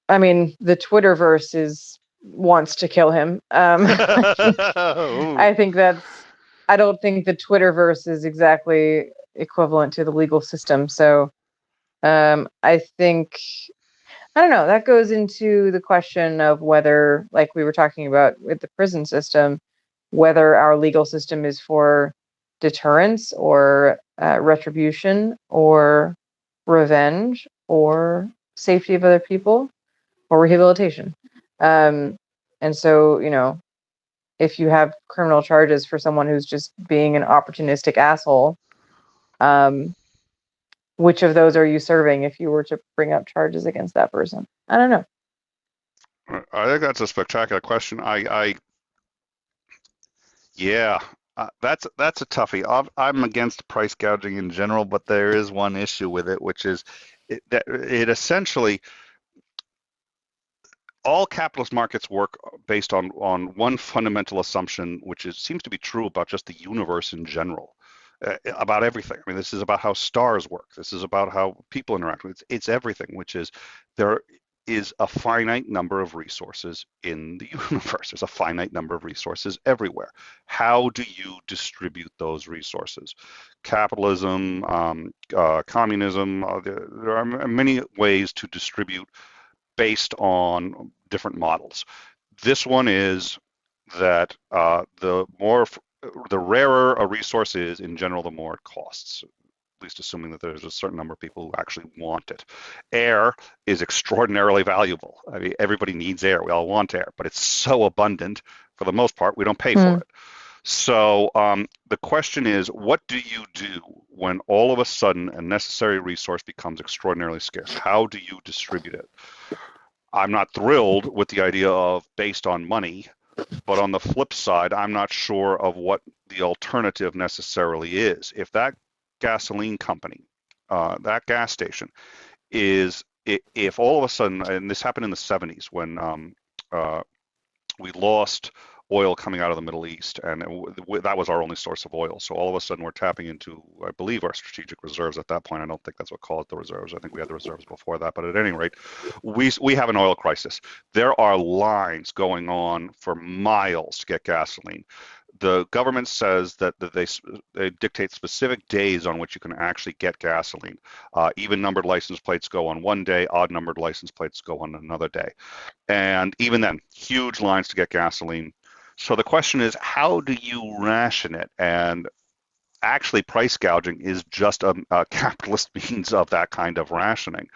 I mean, the Twitterverse wants to kill him. I think I don't think the Twitterverse is exactly equivalent to the legal system. So, I think, I don't know, that goes into the question of whether, like we were talking about with the prison system, whether our legal system is for deterrence or retribution or revenge or safety of other people or rehabilitation. And so, if you have criminal charges for someone who's just being an opportunistic asshole, which of those are you serving if you were to bring up charges against that person? I don't know. I think that's a spectacular question. Yeah, that's a toughie. I'm against price gouging in general, but there is one issue with it, which is that it essentially, all capitalist markets work based on one fundamental assumption, which seems to be true about just the universe in general, about everything. I mean, this is about how stars work. This is about how people interact with it. It's everything, which is there is a finite number of resources in the universe. There's a finite number of resources everywhere. How do you distribute those resources? Capitalism, communism, there are many ways to distribute based on different models. This one is that the more the rarer a resource is, in general, the more it costs, at least assuming that there's a certain number of people who actually want it. Air is extraordinarily valuable. I mean, everybody needs air. We all want air, but it's so abundant, for the most part, we don't pay for Hmm. it. So the question is, what do you do when all of a sudden a necessary resource becomes extraordinarily scarce? How do you distribute it? I'm not thrilled with the idea of based on money, but on the flip side, I'm not sure of what the alternative necessarily is. If that gasoline company, that gas station is, if all of a sudden, and this happened in the 70s when uh, we lost oil coming out of the Middle East, and that was our only source of oil. So all of a sudden, we're tapping into, I believe, our strategic reserves at that point. I don't think that's what called the reserves. I think we had the reserves before that. But at any rate, we have an oil crisis. There are lines going on for miles to get gasoline. The government says that they dictate specific days on which you can actually get gasoline. Even numbered license plates go on one day, odd numbered license plates go on another day. And even then, huge lines to get gasoline. So the question is, how do you ration it? And actually, price gouging is just a capitalist means of that kind of rationing.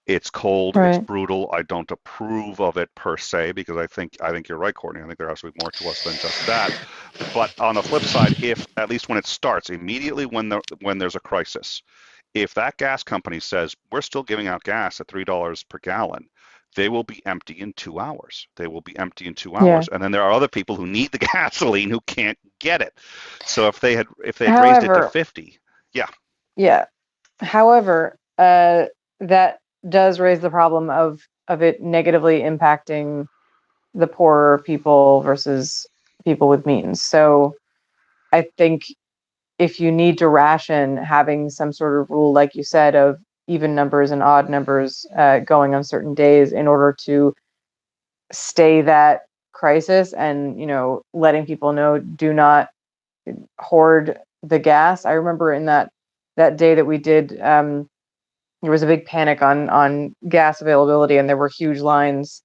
It's cold, it's Right. brutal. I don't approve of it per se, because I think you're right, Courtney. I think there has to be more to us than just that. But on the flip side, if at least when it starts, immediately when there's a crisis, if that gas company says we're still giving out gas at $3 per gallon, they will be empty in 2 hours. They will be empty in two Yeah. hours, and then there are other people who need the gasoline who can't get it. So if they had raised it to However, 50, yeah, yeah. However, that does raise the problem of it negatively impacting the poorer people versus people with means. So I think if you need to ration, having some sort of rule, like you said, of even numbers and odd numbers going on certain days in order to stay that crisis, and letting people know, do not hoard the gas. I remember in that day that we did, there was a big panic on gas availability, and there were huge lines.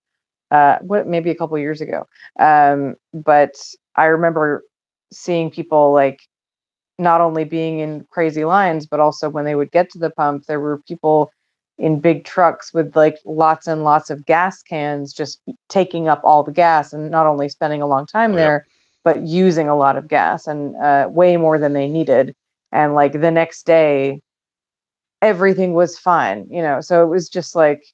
What, maybe a couple years ago, but I remember seeing people, like, not only being in crazy lines, but also when they would get to the pump, there were people in big trucks with like lots and lots of gas cans, just taking up all the gas, and not only spending a long time oh yeah, there, but using a lot of gas, and way more than they needed. And like the next day, everything was fine, so it was just like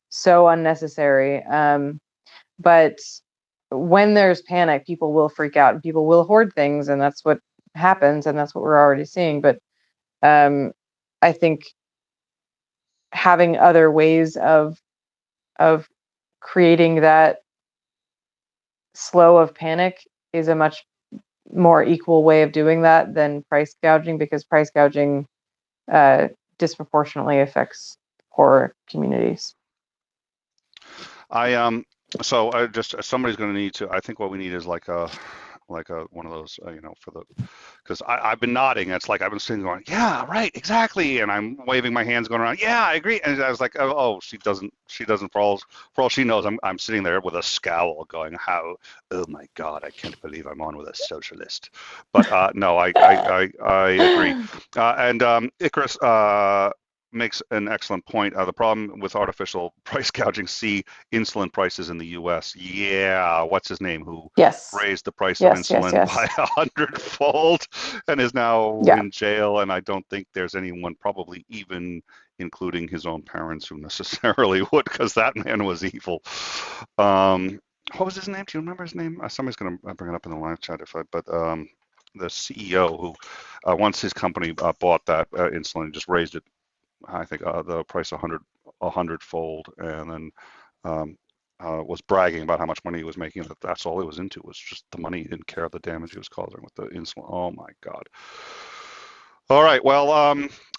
so unnecessary. But when there's panic, people will freak out and people will hoard things, and that's what happens, and that's what we're already seeing. But um, I think having other ways of creating that slow of panic is a much more equal way of doing that than price gouging, because price gouging uh, disproportionately affects poorer communities. I so I just somebody's going to need to. I think what we need is like a one of those, for the, because I've been nodding. It's like I've been sitting going, yeah, right, exactly, and I'm waving my hands going around, yeah, I agree. And I was like, oh, she doesn't. For all she knows, I'm sitting there with a scowl, going, how, oh my God, I can't believe I'm on with a socialist. But no, I agree. And Icarus makes an excellent point. The problem with artificial price gouging, see insulin prices in the U.S. Yeah, what's his name, who Yes, raised the price of yes, yes, insulin yes. by 100-fold and is now Yeah. in jail. And I don't think there's anyone, probably even including his own parents, who necessarily would, because that man was evil. Um, what was his name? Do you remember his name? Somebody's going to bring it up in the live chat but the CEO who, once his company bought that insulin, just raised it, I think, the price 100-fold, and then um, was bragging about how much money he was making. That's all he was into, was just the money. He didn't care the damage he was causing with the insulin. Oh my God. All right. Well,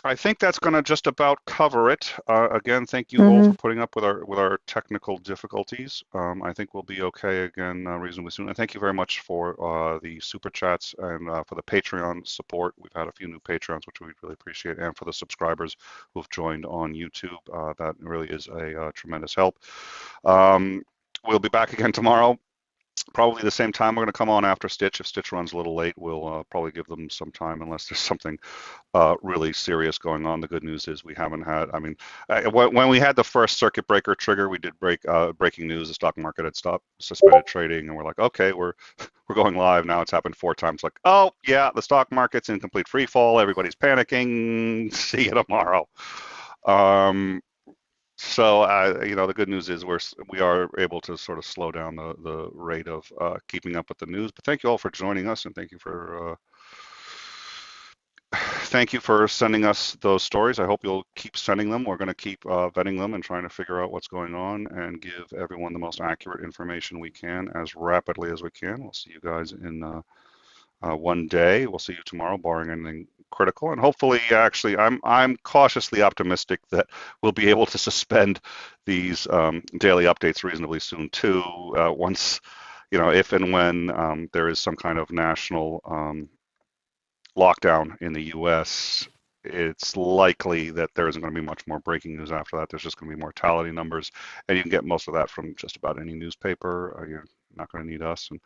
I think that's going to just about cover it. Again, thank you all Hmm. for putting up with our technical difficulties. I think we'll be okay again reasonably soon. And thank you very much for the super chats, and for the Patreon support. We've had a few new Patreons, which we really appreciate, and for the subscribers who've joined on YouTube. That really is a tremendous help. We'll be back again tomorrow. Probably the same time we're going to come on after Stitch. If Stitch runs a little late, we'll probably give them some time unless there's something really serious going on. The good news is we haven't had. I mean, when we had the first circuit breaker trigger, we did breaking news. The stock market had stopped suspended trading, and we're like, okay, we're going live now. It's happened 4 times. Like, oh yeah, the stock market's in complete free fall. Everybody's panicking. See you tomorrow. So, the good news is we are able to sort of slow down the rate of keeping up with the news. But thank you all for joining us, and thank you for sending us those stories. I hope you'll keep sending them. We're going to keep vetting them and trying to figure out what's going on and give everyone the most accurate information we can as rapidly as we can. We'll see you guys in one day. We'll see you tomorrow, barring anything critical. And hopefully, actually, I'm cautiously optimistic that we'll be able to suspend these daily updates reasonably soon too. Once, if and when there is some kind of national lockdown in the U.S., it's likely that there isn't going to be much more breaking news after that. There's just going to be mortality numbers, and you can get most of that from just about any newspaper. You're not going to need us. And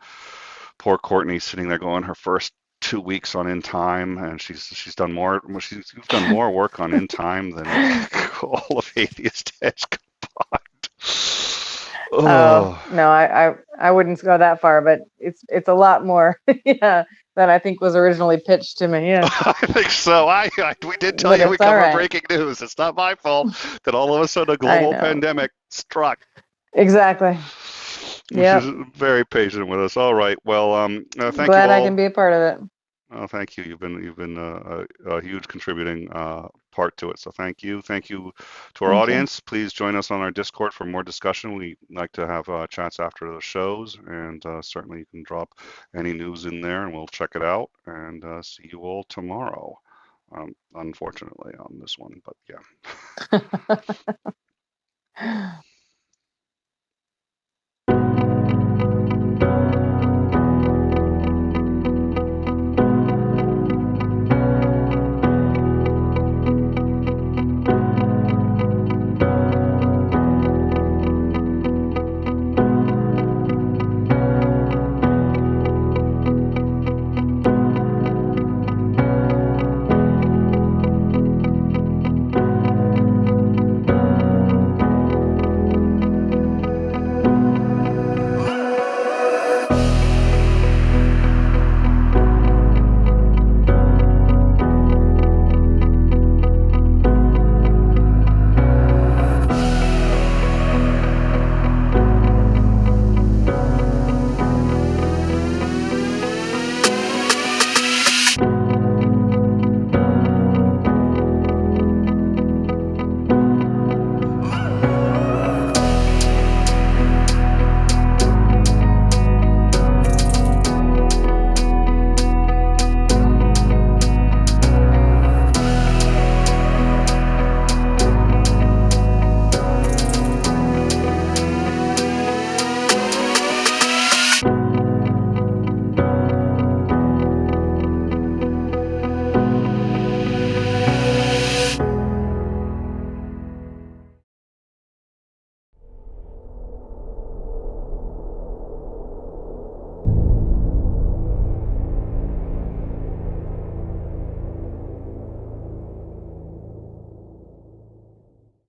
poor Courtney sitting there going her first 2 weeks on In Time, and she's done more. You've done more work on In Time than all of Atheist Edge combined. Oh no, I wouldn't go that far, but it's a lot more, yeah, than I think was originally pitched to me. Yeah, I think so. We did tell but you we it's all cover right. breaking news. It's not my fault that all of a sudden a global pandemic struck. Exactly. Yeah. She's very patient with us. All right. Well, thank you all. Glad I can be a part of it. Oh, thank you. You've been a huge contributing part to it. So thank you. Thank you to our audience. Please join us on our Discord for more discussion. We like to have chats after the shows, and certainly you can drop any news in there, and we'll check it out. And see you all tomorrow. Unfortunately, on this one, but yeah.